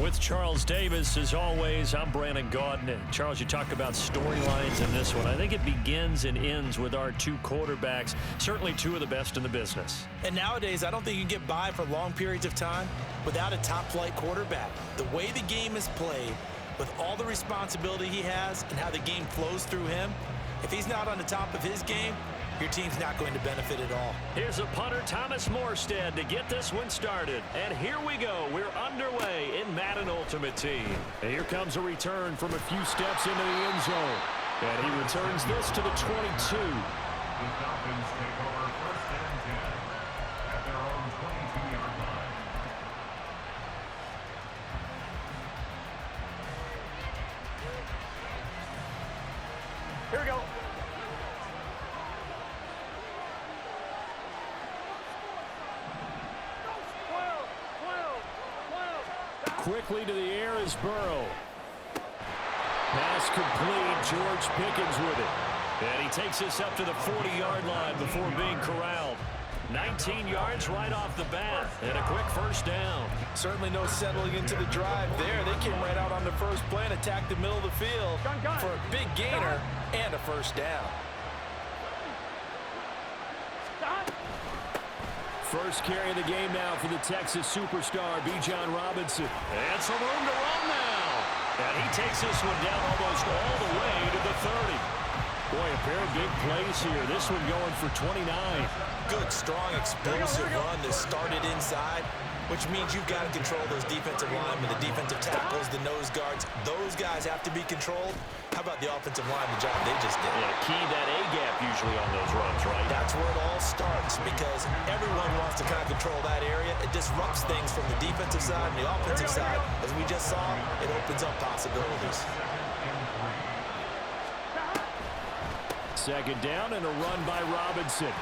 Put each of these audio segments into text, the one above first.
With Charles Davis, as always, I'm Brandon Gaudin. And Charles, you talk about storylines in this one. I think it begins and ends with our two quarterbacks, certainly two of the best in the business. And nowadays, I don't think you can get by for long periods of time without a top-flight quarterback. The way the game is played, with all the responsibility he has and how the game flows through him, if he's not on the top of his game, your team's not going to benefit at all. Here's a punter, Thomas Morstead, to get this one started. And here we go. We're underway in Madden Ultimate Team. And here comes a return from a few steps into the end zone. And he returns this to the 22. The Falcons take over first and 10 at their own 22-yard line. Here we go. Quickly to the air is Burrow. Pass complete. George Pickens with it. And he takes this up to the 40-yard line before being corralled. 19 yards right off the bat. And a quick first down. Certainly no settling into the drive there. They came right out on the first play and attacked the middle of the field for a big gainer and a first down. First carry of the game now for the Texas superstar, Bijan Robinson. And some room to run now. And he takes this one down almost all the way to the 30. Boy, a pair of big plays here. This one going for 29. Good, strong, explosive run that started inside, which means you've got to control those defensive linemen, the defensive tackles, the nose guards. Those guys have to be controlled. How about the offensive line, the job they just did? Yeah, key that A-gap usually on those runs, right? That's where it all starts because everyone wants to kind of control that area. It disrupts things from the defensive side and the offensive side. As we just saw, it opens up possibilities. Second down and a run by Robinson.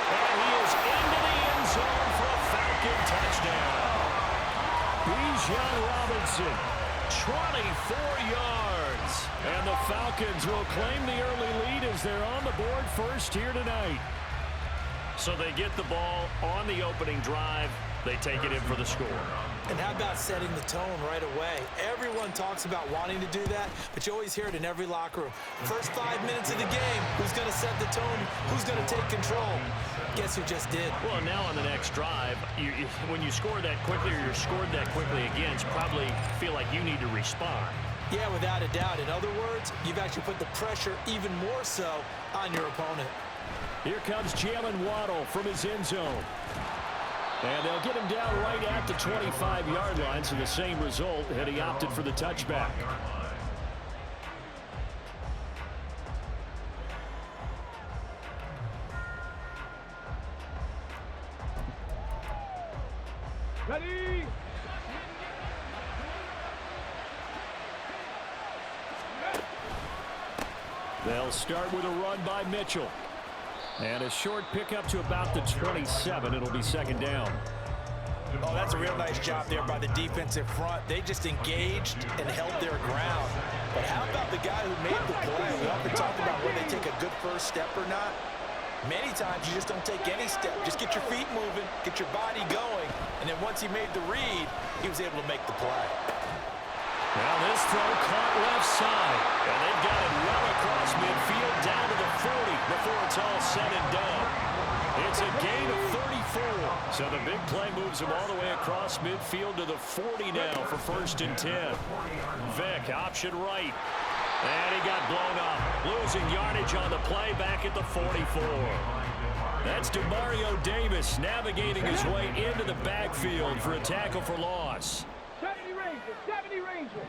And he is into the end zone for a Falcon touchdown. Bijan Robinson, 24 yards. And the Falcons will claim the early lead as they're on the board first here tonight. So they get the ball on the opening drive. They take it in for the score. And how about setting the tone right away? Everyone talks about wanting to do that, but you always hear it in every locker room. First 5 minutes of the game, who's going to set the tone? Who's going to take control? Guess who just did? Well, now on the next drive, when you score that quickly or you're scored that quickly against, probably feel like you need to respond. Yeah, without a doubt. In other words, you've actually put the pressure even more so on your opponent. Here comes Jalen Waddle from his end zone. And they'll get him down right at the 25-yard line, so the same result, and he opted for the touchback. Ready? They'll start with a run by Mitchell. And a short pickup to about the 27. It'll be second down. Oh, that's a real nice job there by the defensive front. They just engaged and held their ground. But how about the guy who made the play? We often talk about whether they take a good first step or not. Many times you just don't take any step. Just get your feet moving, get your body going. And then once he made the read, he was able to make the play. Now this throw caught left side. And they've got it well across midfield down to the 40 before it's all said and done. It's a gain of 34. So the big play moves him all the way across midfield to the 40 now for first and 10. Vick, option right. And he got blown up. Losing yardage on the play back at the 44. That's DeMario Davis navigating his way into the backfield for a tackle for loss. 70 Ranger.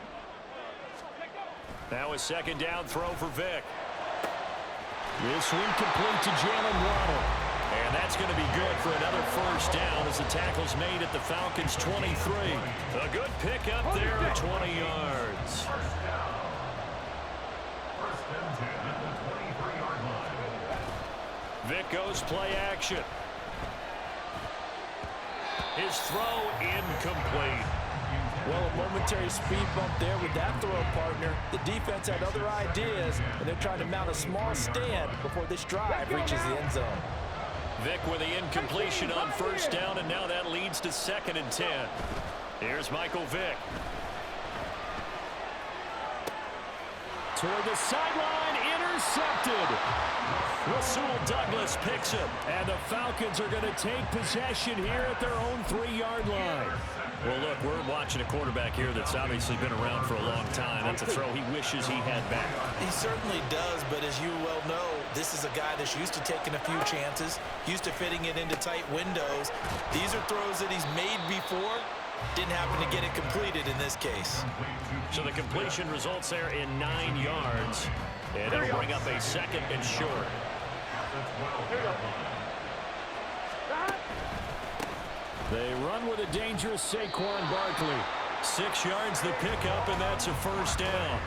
Now a second down throw for Vick. This one complete to Jalen Waddle. And that's going to be good for another first down as the tackle's made at the Falcons' 23. A good pickup there at 20 yards. First and 10 at the 23-yard line. Vick goes play action. His throw incomplete. Well, a momentary speed bump there with that throw partner. The defense had other ideas, and they're trying to mount a small stand before this drive reaches the end zone. Vick with the incompletion on first down, and now that leads to 2nd and 10. Here's Michael Vick. Toward the sideline, intercepted. Rasul Douglas picks it, and the Falcons are going to take possession here at their own 3-yard line. Well, look, we're watching a quarterback here that's obviously been around for a long time. That's a throw he wishes he had back. He certainly does, but as you well know, this is a guy that's used to taking a few chances, used to fitting it into tight windows. These are throws that he's made before. Didn't happen to get it completed in this case. So the completion results there in 9 yards, and it'll bring up a 2nd and short. They run with a dangerous Saquon Barkley. 6 yards the pickup, and that's a first down.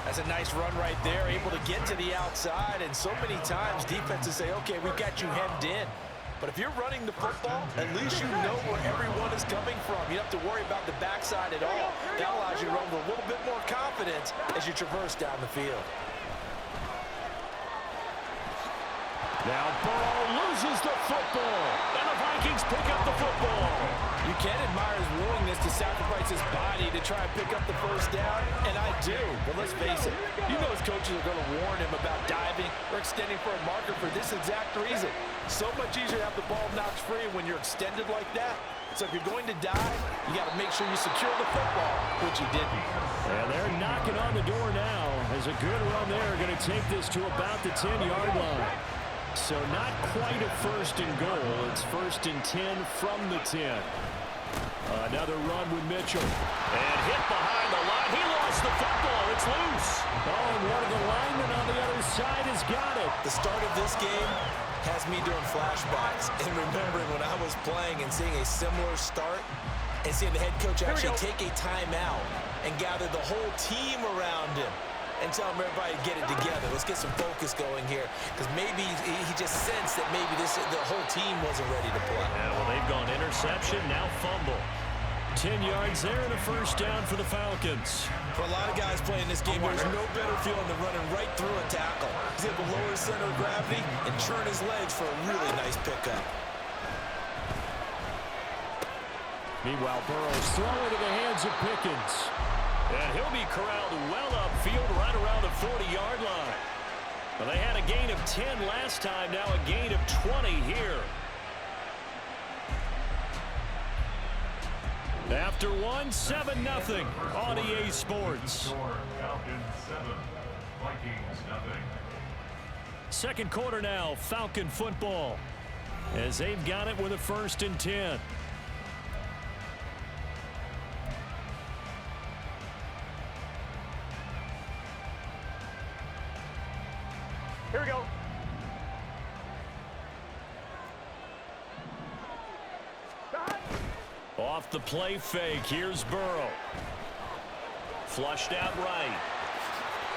That's a nice run right there, able to get to the outside, and so many times defenses say, okay, we've got you hemmed in. But if you're running the football, at least you know where everyone is coming from. You don't have to worry about the backside at all. That allows you to run with a little bit more confidence as you traverse down the field. Now Burrow loses the football, and the Vikings pick up the football. You can admire his willingness to sacrifice his body to try and pick up the first down, and I do. But let's face it, you know his coaches are going to warn him about diving or extending for a marker for this exact reason. So much easier to have the ball knocked free when you're extended like that. So if you're going to dive, you got to make sure you secure the football, which he didn't. And they're knocking on the door now as a good run there going to take this to about the 10-yard line. So not quite a 1st and goal. It's 1st and 10 from the 10. Another run with Mitchell. And hit behind the line. He lost the football. It's loose. Oh, and one of the linemen on the other side has got it. The start of this game has me doing flashbacks and remembering when I was playing and seeing a similar start and seeing the head coach actually take a timeout and gather the whole team around him and tell him everybody to get it together. Let's get some focus going here, because maybe he just sensed that maybe the whole team wasn't ready to play. Yeah, well, they've gone interception, now fumble. 10 yards there and a first down for the Falcons. For a lot of guys playing this game, there's no better feeling than running right through a tackle. He's able to lower his center of gravity and churn his legs for a really nice pickup. Meanwhile, Burrow's throwing to the hands of Pickens. And he'll be corralled well upfield right around the 40-yard line. Well, they had a gain of 10 last time, now a gain of 20 here. After 7-0 on EA Sports. Falcons 7, Vikings nothing. Second quarter now, Falcon football, as they've got it with a 1st and 10. Here we go. Off the play fake, here's Burrow. Flushed out right.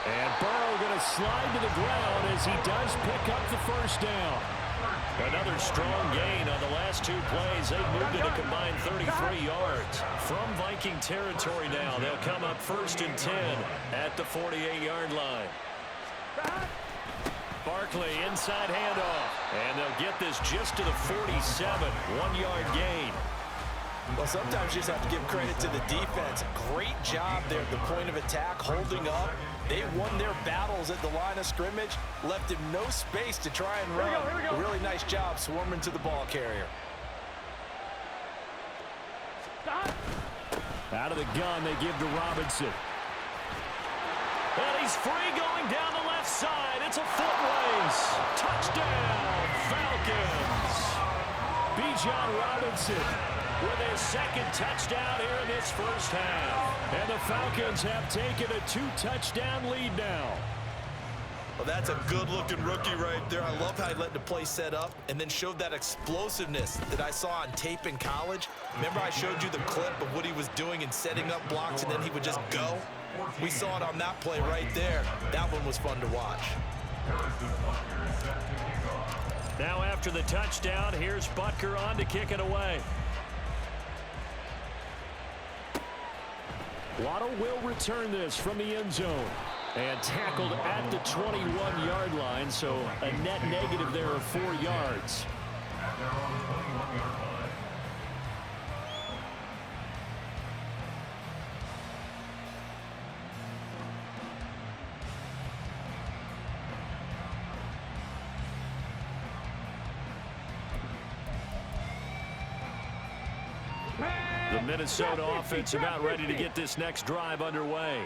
And Burrow going to slide to the ground as he does pick up the first down. Another strong gain on the last 2 plays. They've moved it a combined 33 yards. From Viking territory now, they'll come up 1st and 10 at the 48-yard line. Barkley inside handoff. And they'll get this just to the 47. 1-yard gain. Well, sometimes you just have to give credit to the defense. Great job there at the point of attack, holding up. They won their battles at the line of scrimmage, left him no space to try and run. Here we go. A really nice job swarming to the ball carrier. Out of the gun, they give to Robinson. And he's free going down the left side. It's a foot race. Touchdown, Falcons. Bijan Robinson with his 2nd touchdown here in this first half. And the Falcons have taken a 2-touchdown lead now. Well, that's a good-looking rookie right there. I love how he let the play set up and then showed that explosiveness that I saw on tape in college. Remember I showed you the clip of what he was doing and setting up blocks, and then he would just go? We saw it on that play right there. That one was fun to watch. Now after the touchdown, here's Butker on to kick it away. Waddle will return this from the end zone. And tackled at the 21-yard line, so a net negative there of 4 yards. at their own 21-yard line. The Minnesota offense about ready to get this next drive underway.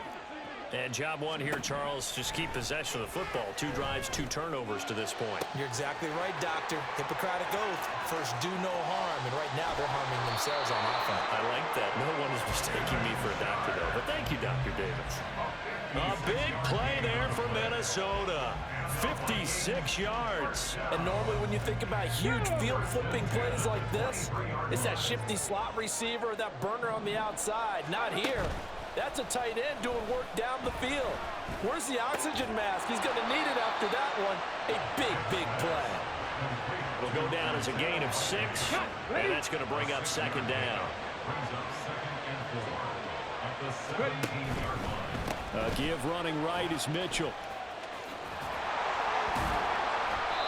And job one here, Charles, just keep possession of the football. 2 drives, 2 turnovers to this point. You're exactly right, Doctor. Hippocratic oath. First, do no harm. And right now, they're harming themselves on offense. I like that. No one is mistaking me for a doctor, though. But thank you, Dr. Davis. A big play there for Minnesota. 56 yards. And normally when you think about huge field flipping plays like this, it's that shifty slot receiver or that burner on the outside. Not here. That's a tight end doing work down the field. Where's the oxygen mask? He's going to need it after that one. A big, big play. It'll go down as a gain of 6, and that's going to bring up second down. Brings up 2nd and 4 at the 17-yard line. Give running right is Mitchell.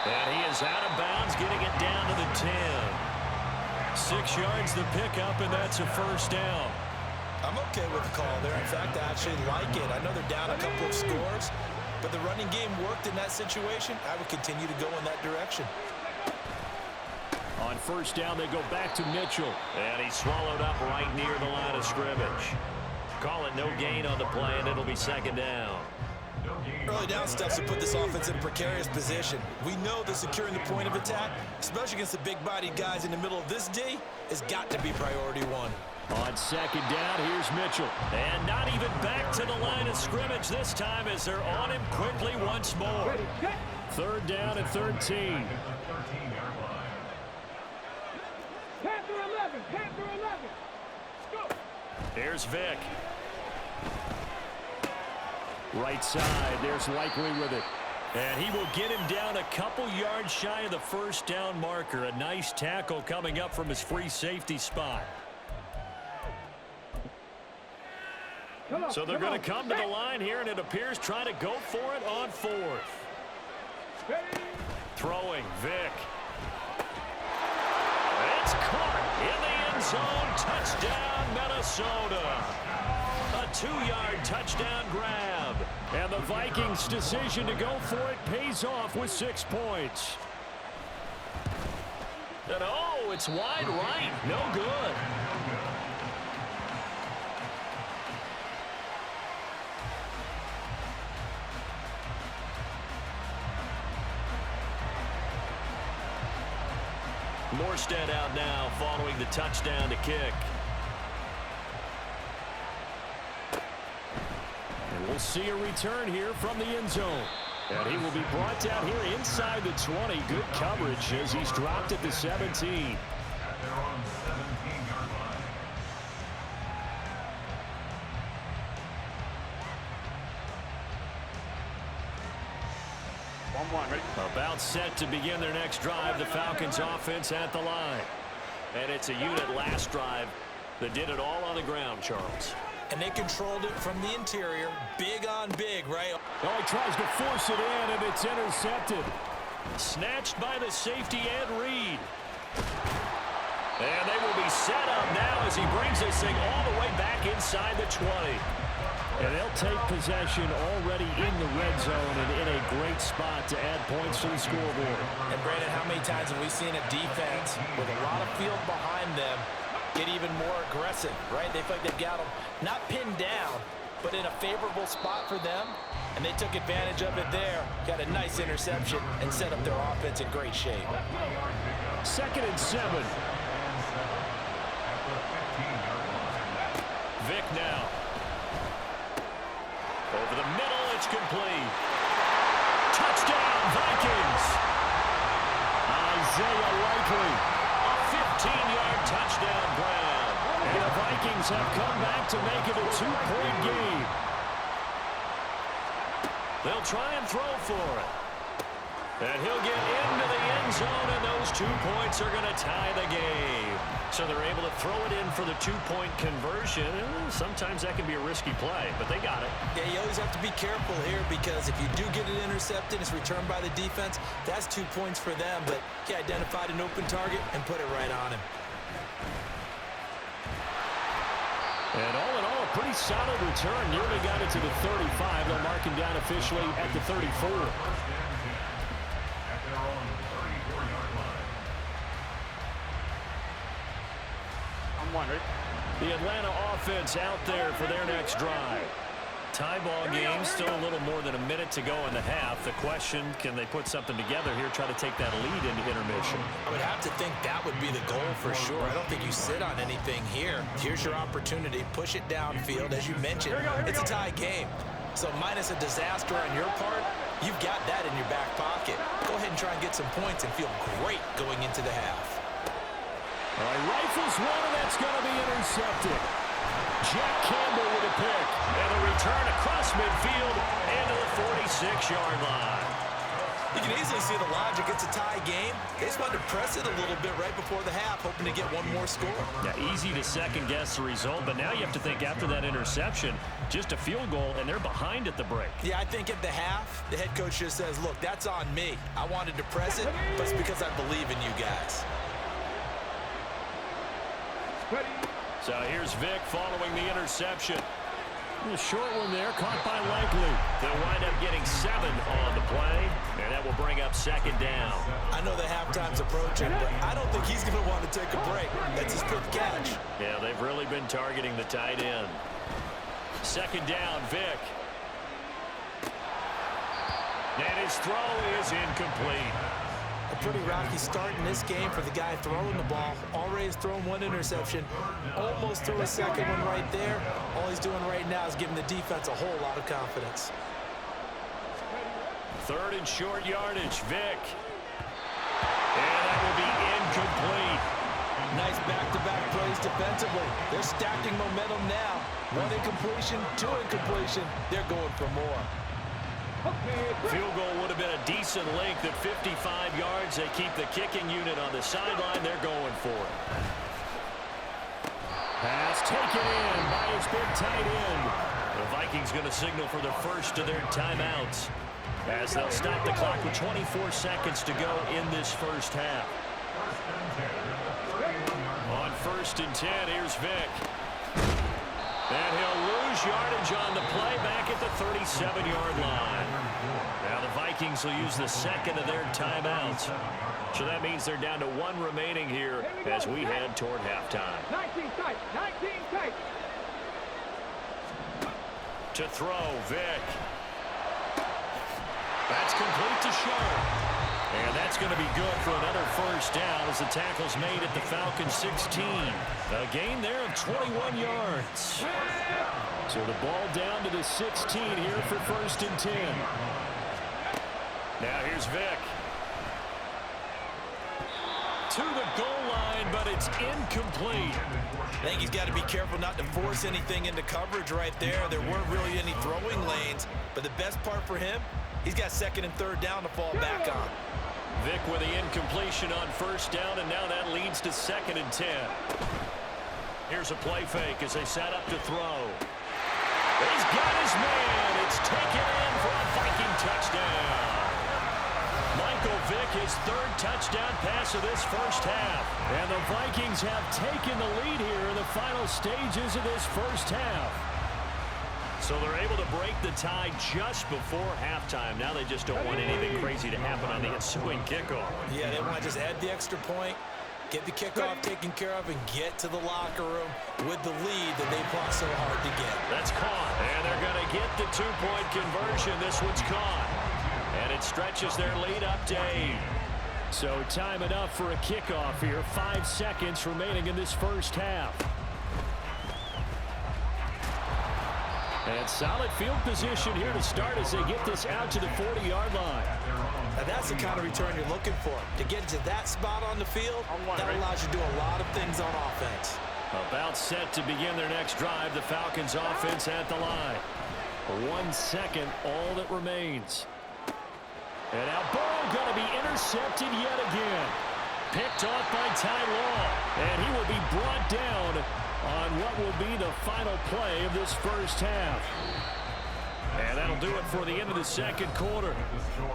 And he is out of bounds, getting it down to the 10. 6 yards the pickup, and that's a first down. I'm okay with the call there. In fact, I actually like it. I know they're down a couple of scores, but the running game worked in that situation. I would continue to go in that direction. On first down, they go back to Mitchell. And he's swallowed up right near the line of scrimmage. Call it no gain on the play, and it'll be second down. Early down steps to put this offense in a precarious position. We know that securing the point of attack, especially against the big-bodied guys in the middle of this D, has got to be priority 1. On second down, here's Mitchell. And not even back to the line of scrimmage this time as they're on him quickly once more. Third down and 13. Panther 11, Panther 11. Go. Here's Vick. Right side, there's Likely with it. And he will get him down a couple yards shy of the first down marker. A nice tackle coming up from his free safety spot. So they're going to come to the line here, and it appears trying to go for it on 4th. Throwing, Vick. It's caught in the end zone. Touchdown, Minnesota. A 2-yard touchdown grab. And the Vikings' decision to go for it pays off with 6 points. And oh, it's wide right. No good. Morstead out now following the touchdown to kick. And we'll see a return here from the end zone. And he will be brought down here inside the 20. Good coverage as he's dropped at the 17. At their own 17-yard line. About set to begin their next drive, the Falcons offense at the line. And it's a unit last drive that did it all on the ground, Charles. And they controlled it from the interior. Big on big, right? Oh, he tries to force it in, and it's intercepted. Snatched by the safety, Ed Reed. And they will be set up now as he brings this thing all the way back inside the 20. And they'll take possession already in the red zone and in a great spot to add points to the scoreboard. And Brandon, how many times have we seen a defense with a lot of field behind them get even more aggressive, right? They feel like they've got them not pinned down, but in a favorable spot for them. And they took advantage of it there. Got a nice interception and set up their offense in great shape. 2nd and 7. Vick now. Over the middle, it's complete. Touchdown, Vikings. Isaiah Likely. A 15-yard touchdown grab. And the Vikings have come back to make it a 2-point game. They'll try and throw for it. And he'll get into the end zone, and those 2 points are going to tie the game. So they're able to throw it in for the two-point conversion. Sometimes that can be a risky play, but they got it. Yeah, you always have to be careful here because if you do get it intercepted, it's returned by the defense. That's 2 points for them, but he identified an open target and put it right on him. And all in all, a pretty solid return. Nearly got it to the 35. They'll mark him down officially at the 34. The Atlanta offense out there for their next drive. Tie ball game, still a little more than a minute to go in the half. The question, can they put something together here, try to take that lead into intermission? I would have to think that would be the goal for sure. I don't think you sit on anything here. Here's your opportunity. Push it downfield. As you mentioned, it's a tie game. So minus a disaster on your part, you've got that in your back pocket. Go ahead and try and get some points and feel great going into the half. All right, rifles one, and that's going to be intercepted. Jack Campbell with a pick, and a return across midfield into the 46-yard line. You can easily see the logic. It's a tie game. They just wanted to press it a little bit right before the half, hoping to get one more score. Yeah, easy to second-guess the result, but now you have to think after that interception, just a field goal, and they're behind at the break. Yeah, I think at the half, the head coach just says, look, that's on me. I wanted to press it, but it's because I believe in you guys. So here's Vic following the interception. A short one there, caught by Likely. They'll wind up getting 7 on the play, and that will bring up second down. I know the halftime's approaching, but I don't think he's going to want to take a break. That's his 5th catch. Yeah, they've really been targeting the tight end. Second down, Vic. And his throw is incomplete. A pretty rocky start in this game for the guy throwing the ball. Already has thrown 1 interception. Almost threw a second one right there. All he's doing right now is giving the defense a whole lot of confidence. Third and short yardage, Vic. And that will be incomplete. Nice back-to-back plays defensively. They're stacking momentum now. 1 incompletion, 2 incompletion. They're going for more. Field goal would have been a decent length at 55 yards. They keep the kicking unit on the sideline. They're going for it. Pass taken in by his big tight end. The Vikings going to signal for the first of their timeouts as they'll stop the clock with 24 seconds to go in this first half. On 1st and 10, here's Vic. And he'll lose yardage on the play back at the 37-yard line. Now the Vikings will use the second of their timeouts. So that means they're down to 1 remaining here as we head toward halftime. 19 tight, 19 tight. To throw, Vic. That's complete to Sharp. And that's going to be good for another first down as the tackle's made at the Falcons 16. A gain there of 21 yards. So the ball down to the 16 here for 1st and 10. Now here's Vic. To the goal line, but it's incomplete. I think he's got to be careful not to force anything into coverage right there. There weren't really any throwing lanes, but the best part for him, he's got 2nd and 3rd down to fall back on. Vic with the incompletion on 1st down, and now that leads to 2nd and 10. Here's a play fake as they set up to throw. He's got his man. It's taken in for a Viking touchdown. Michael Vick, his 3rd touchdown pass of this first half. And the Vikings have taken the lead here in the final stages of this first half. So they're able to break the tie just before halftime. Now they just don't want anything crazy to happen on the ensuing kickoff. Yeah, they want to just add the extra point, get the kickoff taken care of, and get to the locker room with the lead that they fought so hard to get. That's caught, and they're going to get the 2-point conversion. This one's caught, and it stretches their lead up to 8. So time enough for a kickoff here. 5 seconds remaining in this first half. And solid field position here to start as they get this out to the 40-yard line. Now that's the kind of return you're looking for. To get to that spot on the field, that allows you to do a lot of things on offense. About set to begin their next drive, the Falcons offense at the line. 1 second, all that remains. And now Burrow going to be intercepted yet again. picked off by Ty Law. And he will be brought down on what will be the final play of this first half. And that'll do it for the end of the second quarter.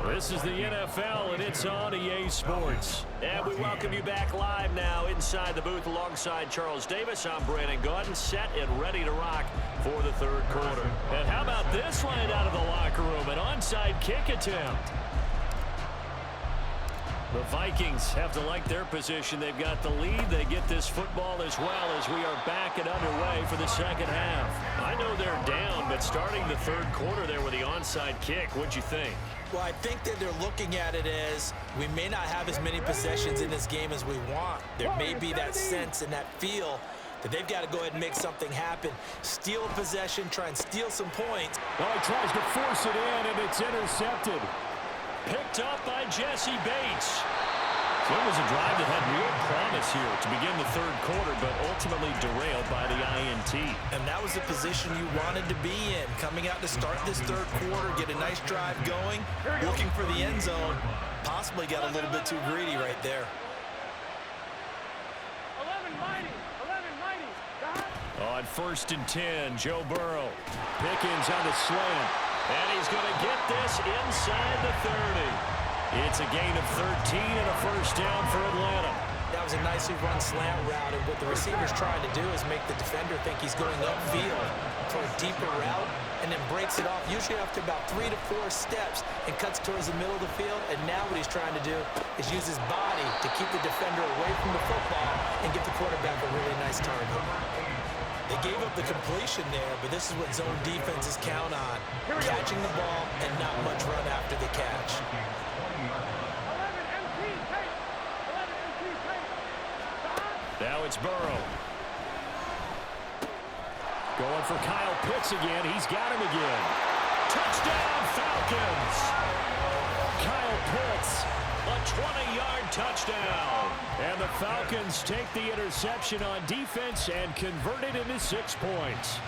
This is the NFL, and it's on EA Sports. And we welcome you back live now inside the booth alongside Charles Davis. I'm Brandon Gaudin, set and ready to rock for the third quarter. And how about this right out of the locker room? An onside kick attempt. The Vikings have to like their position. They've got the lead. They get this football as well as we are back and underway for the second half. I know they're down, but starting the third quarter there with the onside kick, what'd you think? Well, I think that they're looking at it as we may not have as many possessions in this game as we want. There may be that sense and that feel that they've got to go ahead and make something happen. Steal a possession, try and steal some points. Well, he tries to force it in, and it's intercepted. Picked up by Jesse Bates. So it was a drive that had real promise here to begin the third quarter, but ultimately derailed by the INT. And that was the position you wanted to be in. Coming out to start this third quarter, get a nice drive going, looking for the end zone. Possibly got a little bit too greedy right there. 11 mighty. On 1st and 10, Joe Burrow. Pickens on the slant. And he's going to get this inside the 30. It's a gain of 13 and a first down for Atlanta. That was a nicely run slant route, and what the receiver's trying to do is make the defender think he's going upfield for a deeper route, and then breaks it off, usually after about 3 to 4 steps, and cuts towards the middle of the field. And now what he's trying to do is use his body to keep the defender away from the football and give the quarterback a really nice target. They gave up the completion there, but this is what zone defenses count on. Catching the ball and not much run after the catch. 11 MT tape. Now it's Burrow. Going for Kyle Pitts again. He's got him again. Touchdown, Falcons. Kyle Pitts, a 20-yard touchdown. And the Falcons take the interception on defense and convert it into 6 points.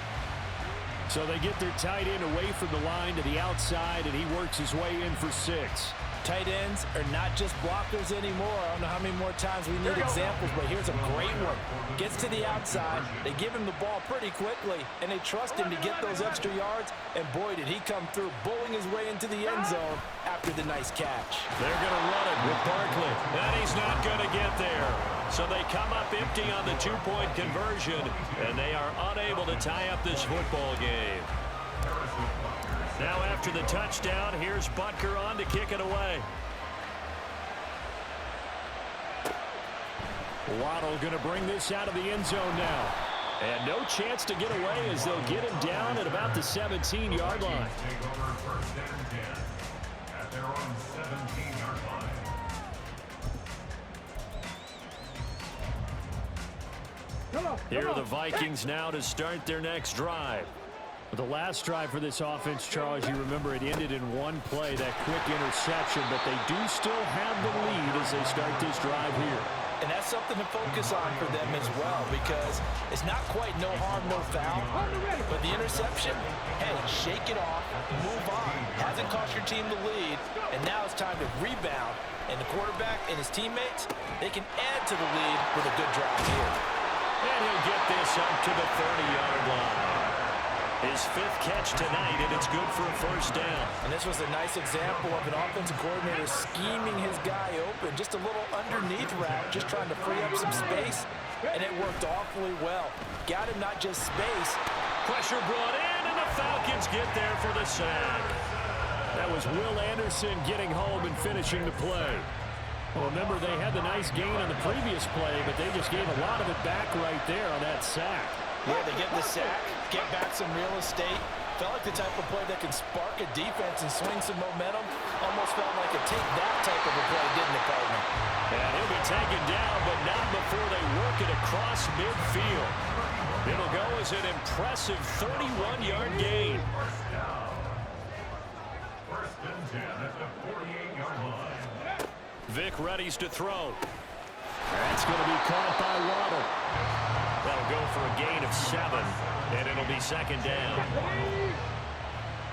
So they get their tight end away from the line to the outside, and he works his way in for 6. Tight ends are not just blockers anymore. I don't know how many more times we need examples, but here's a great one. Gets to the outside, they give him the ball pretty quickly, and they trust him to get those extra yards, and boy, did he come through, bowling his way into the end zone after the nice catch. They're going to run it with Barkley, and he's not going to get there. So they come up empty on the 2-point conversion, and they are unable to tie up this football game. Now after the touchdown, here's Butker on to kick it away. Waddle going to bring this out of the end zone now. And no chance to get away as they'll get him down at about the 17-yard line. Take over 1st and 10 at their own 17-yard line. Here are the Vikings now to start their next drive. The last drive for this offense, Charles, you remember it ended in one play, that quick interception, but they do still have the lead as they start this drive here. And that's something to focus on for them as well, because it's not quite no harm, no foul, but the interception, hey, shake it off, move on. Hasn't cost your team the lead, and now it's time to rebound. And the quarterback and his teammates, they can add to the lead with a good drive here. And he'll get this up to the 30-yard line. His 5th catch tonight, and it's good for a first down. And this was a nice example of an offensive coordinator scheming his guy open. Just a little underneath route, just trying to free up some space, and it worked awfully well. Got him not just space. Pressure brought in, and the Falcons get there for the sack. That was Will Anderson getting home and finishing the play. Well, remember, they had the nice gain on the previous play, but they just gave a lot of it back right there on that sack. Yeah, they get the sack, get back some real estate. Felt like the type of play that can spark a defense and swing some momentum. Almost felt like a take that type of a play, didn't it, partner? And he'll be taken down, but not before they work it across midfield. It'll go as an impressive 31-yard gain. 1st and 10 at the 48-yard line. Vic readies to throw. That's going to be caught by Waddle. That'll go for a gain of 7, and it'll be 2nd down. A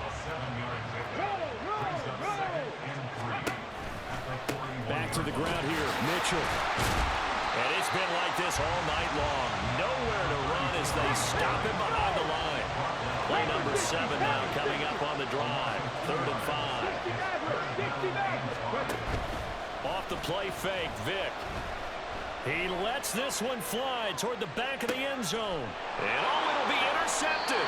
7-yard pickup brings up 2nd and 3 at Back to the ground here, Mitchell. And it's been like this all night long. Nowhere to run as they stop him behind the line. Play number 7 now coming up on the drive. 3rd and 5. Off the play fake, Vick. He lets this one fly toward the back of the end zone. And it'll be intercepted.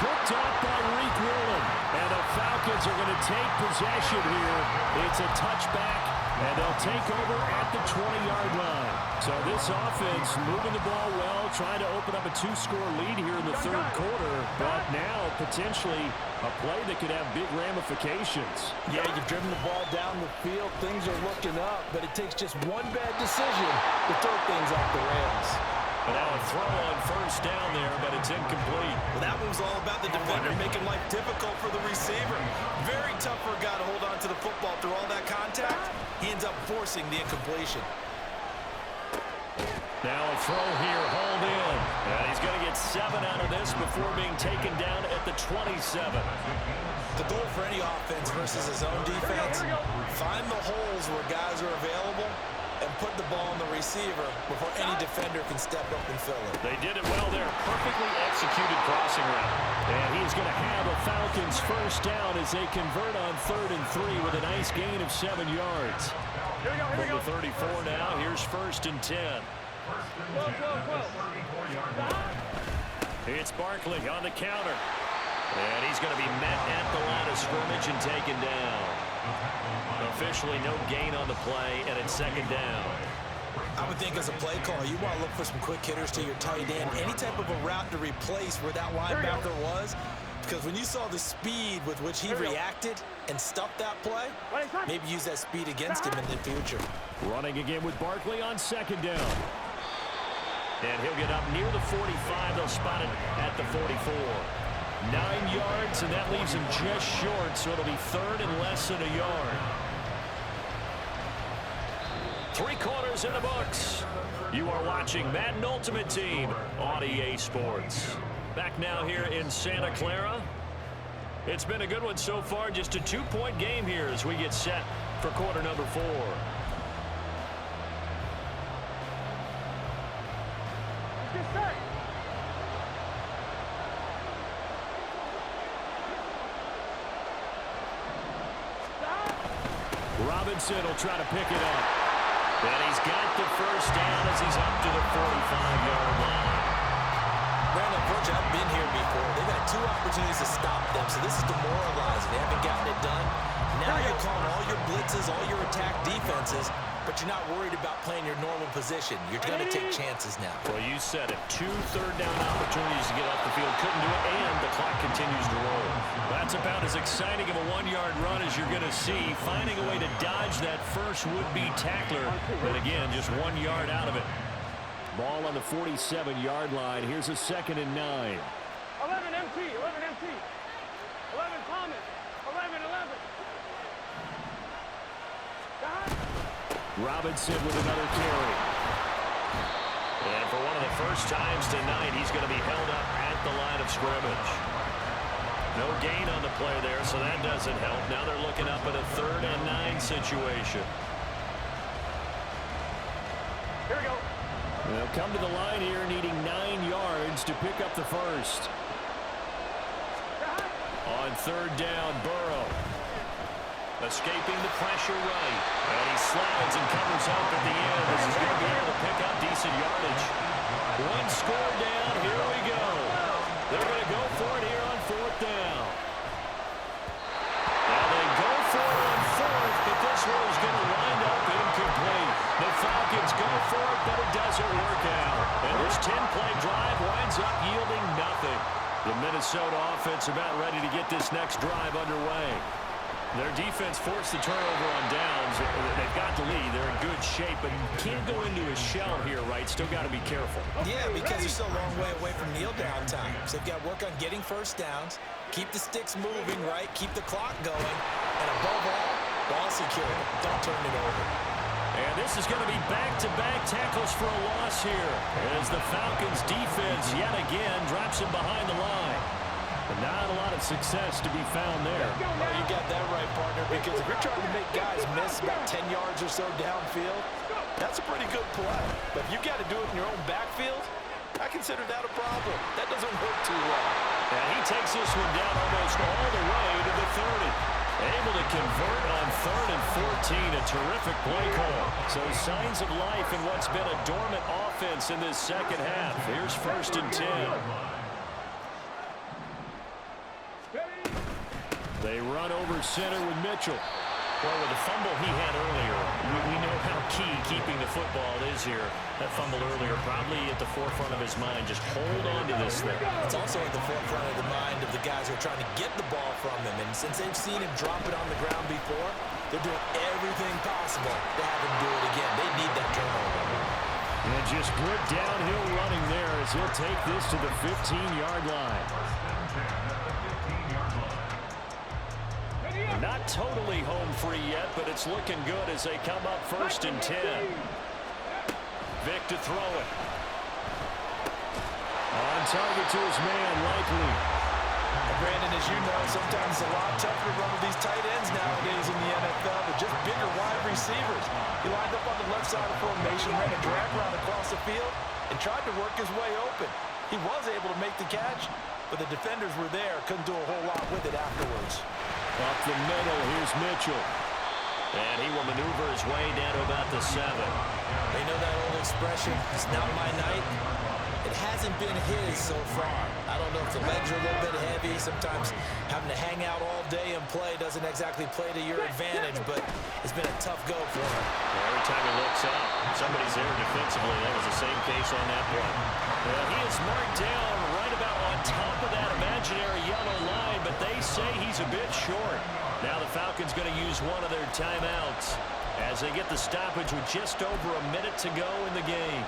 Picked off by Reek Whelan. And the Falcons are going to take possession here. It's a touchback, and they'll take over at the 20-yard line. So this offense moving the ball well, trying to open up a 2-score lead here in the 3rd quarter. But now potentially a play that could have big ramifications. Yeah, you've driven the ball down the field. Things are looking up, but it takes just one bad decision to throw things off the rails. And now a throw on 1st down there, but it's incomplete. Well, that one was all about the defender making life difficult for the receiver. Very tough for a guy to hold on to the football through all that contact. He ends up forcing the incompletion. Now a throw here, hauled in. And he's going to get 7 out of this before being taken down at the 27. The goal for any offense versus his own defense, find the holes where guys are available and put the ball on the receiver before any defender can step up and fill it. They did it well there. Perfectly executed crossing route. And he's going to have a Falcons 1st down as they convert on 3rd and 3 with a nice gain of 7 yards. From the 34 now, here's 1st and 10. It's Barkley on the counter. And he's going to be met at the line of scrimmage and taken down. Officially no gain on the play, and it's 2nd down. I would think as a play call, you want to look for some quick hitters to your tight end. Any type of a route to replace where that linebacker was. Because when you saw the speed with which he reacted and stuffed that play, maybe use that speed against him in the future. Running again with Barkley on 2nd down. And he'll get up near the 45. They'll spot it at the 44. 9 yards, and that leaves him just short, so it'll be 3rd and less than a yard. 3 quarters in the books. You are watching Madden Ultimate Team on EA Sports. Back now here in Santa Clara. It's been a good one so far. Just a 2-point game here as we get set for quarter number 4. Robinson will try to pick it up. And he's got the 1st down as he's up to the 45-yard line. Brandon, unfortunately, I've been here before. They've had 2 opportunities to stop them, so this is demoralizing. They haven't gotten it done. Now you're calling all your blitzes, all your attack defenses, but you're not worried about playing your normal position. You're going to take chances now. Well, you said it. 2 third-down opportunities to get off the field. Couldn't do it, and the clock continues to roll. That's about as exciting of a 1-yard run as you're going to see. Finding a way to dodge that first would-be tackler. But again, just 1 yard out of it. Ball on the 47-yard line. Here's a 2nd and 9. 11 MT, 11 MT. 11 Thomas, 11. Robinson with another carry. And for one of the first times tonight, he's going to be held up at the line of scrimmage. No gain on the play there, so that doesn't help. Now they're looking up at a 3rd and 9 situation. Here we go. They'll come to the line here needing 9 yards to pick up the 1st. On 3rd down, Burrow. Escaping the pressure right. And he slides and covers up at the end as he's going to be able to pick up decent yardage. 1 score down. Here we go. They're going to go for it here on 4th down. Now they go for it on 4th, but this one is going to wind up incomplete. The Falcons go for it, but it doesn't work out. And this 10-play drive winds up yielding nothing. The Minnesota offense about ready to get this next drive underway. Their defense forced the turnover on downs. They've got the lead. They're in good shape, but can't go into a shell here, right? Still got to be careful. Yeah, because they're still a long way away from kneel down time. So they've got to work on getting 1st downs, keep the sticks moving, right? Keep the clock going, and above all, ball security. Don't turn it over. And this is going to be back-to-back tackles for a loss here as the Falcons defense yet again drops him behind the line. But not a lot of success to be found there. Oh, you got that right, partner, because if you're trying to make guys miss about 10 yards or so downfield, that's a pretty good play. But if you've got to do it in your own backfield, I consider that a problem. That doesn't work too well. And he takes this one down almost all the way to the 30. Able to convert on 3rd and 14. A terrific play call. So signs of life in what's been a dormant offense in this second half. Here's 1st and 10. They run over center with Mitchell. Well, with the fumble he had earlier, we know how key keeping the football is here. That fumble earlier probably at the forefront of his mind. Just hold on to this thing. It's also at the forefront of the mind of the guys who are trying to get the ball from him. And since they've seen him drop it on the ground before, they're doing everything possible to have him do it again. They need that turnover. And just good downhill running there as he'll take this to the 15-yard line. Not totally home free yet, but it's looking good as they come up 1st and 10. Vic to throw it. On target to his man, likely. Brandon, as you know, sometimes it's a lot tougher to run with these tight ends nowadays in the NFL. They're just bigger wide receivers. He lined up on the left side of formation, ran a drag route across the field, and tried to work his way open. He was able to make the catch, but the defenders were there. Couldn't do a whole lot with it afterwards. Up the middle, here's Mitchell. And he will maneuver his way down to about the 7. They know that old expression, it's not my night. It hasn't been his so far. I don't know if the legs are a little bit heavy. Sometimes having to hang out all day and play doesn't exactly play to your advantage, but it's been a tough go for him. Every time he looks up, somebody's there defensively. That was the same case on that play. Well, he is marked down right about on top of that imaginary yellow line, but they say he's a bit short. Now the Falcons going to use one of their timeouts as they get the stoppage with just over a minute to go in the game.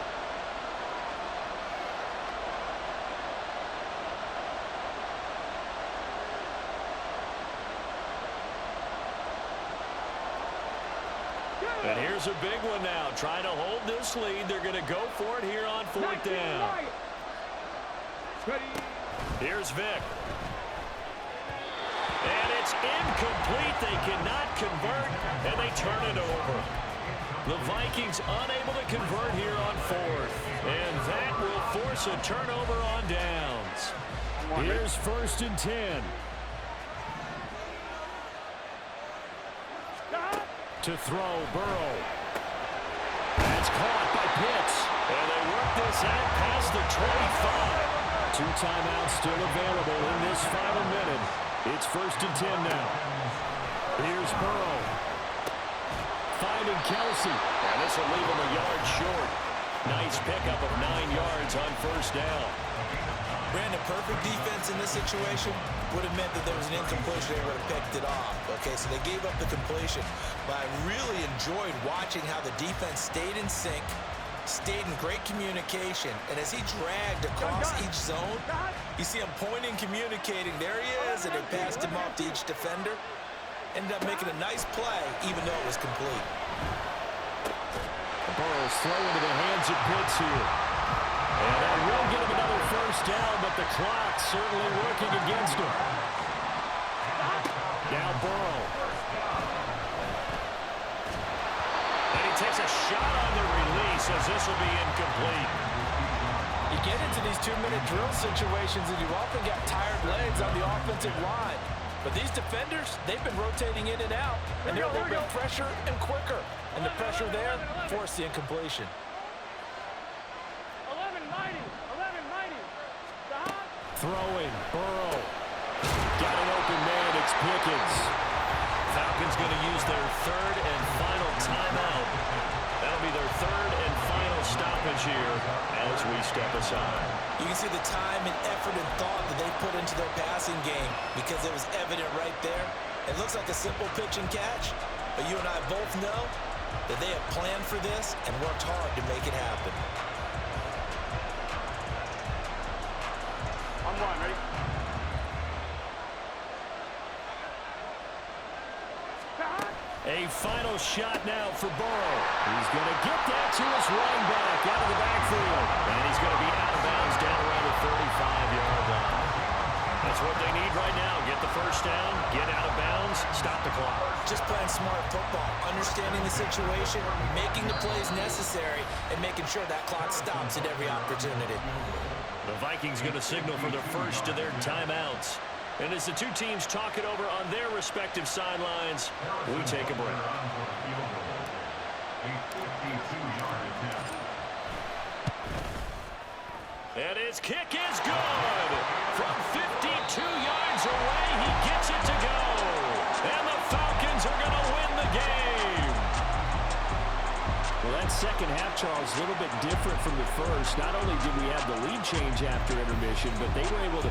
And here's a big one now. Trying to hold this lead. They're going to go for it here on 4th down. Here's Vic. And it's incomplete. They cannot convert, and they turn it over. The Vikings unable to convert here on 4th. And that will force a turnover on downs. Here's 1st and 10. To throw, Burrow. That's caught by Pitts. And they work this out past the 25. 2 timeouts still available in this final minute. It's 1st and 10 now. Here's Burrow. Finding Kelsey. And this will leave him a yard short. Nice pickup of 9 yards on 1st down. Brandon, perfect defense in this situation would have meant that there was an incompletion. They would have picked it off. Okay, so they gave up the completion. But I really enjoyed watching how the defense stayed in sync, stayed in great communication. And as he dragged across each zone, you see him pointing, communicating. There he is, and they passed him off to each defender. Ended up making a nice play, even though it was complete. Burrow's throw into the hands of Pitts here. And that will get him another 1st down, but the clock certainly working against him. Now Burrow. And he takes a shot on the release as this will be incomplete. You get into these 2-minute drill situations and you often got tired legs on the offensive line. But these defenders, they've been rotating in and out, and they're a little bit fresher and quicker. And the pressure there forced the incompletion. Throwing, Burrow. Got an open man, it's Pickens. Falcons going to use their 3rd and final timeout. That'll be their 3rd and final stoppage here as we step aside. You can see the time and effort and thought that they put into their passing game because it was evident right there. It looks like a simple pitch and catch, but you and I both know that they have planned for this and worked hard to make it happen. I'm one, ready? A final shot now for Burrow. He's going to get that to his running back out of the backfield. And he's going to be out of bounds down around the 35-yard line. That's what they understanding the situation, making the plays necessary, and making sure that clock stops at every opportunity. The Vikings going to signal for their first of their timeouts. And as the two teams talk it over on their respective sidelines, we take a break. And his kick is good. From 52 yards away, he gets it to go. And the Falcons are going to win the game. Well, that second half, Charles, a little bit different from the first. Not only did we have the lead change after intermission, but they were able to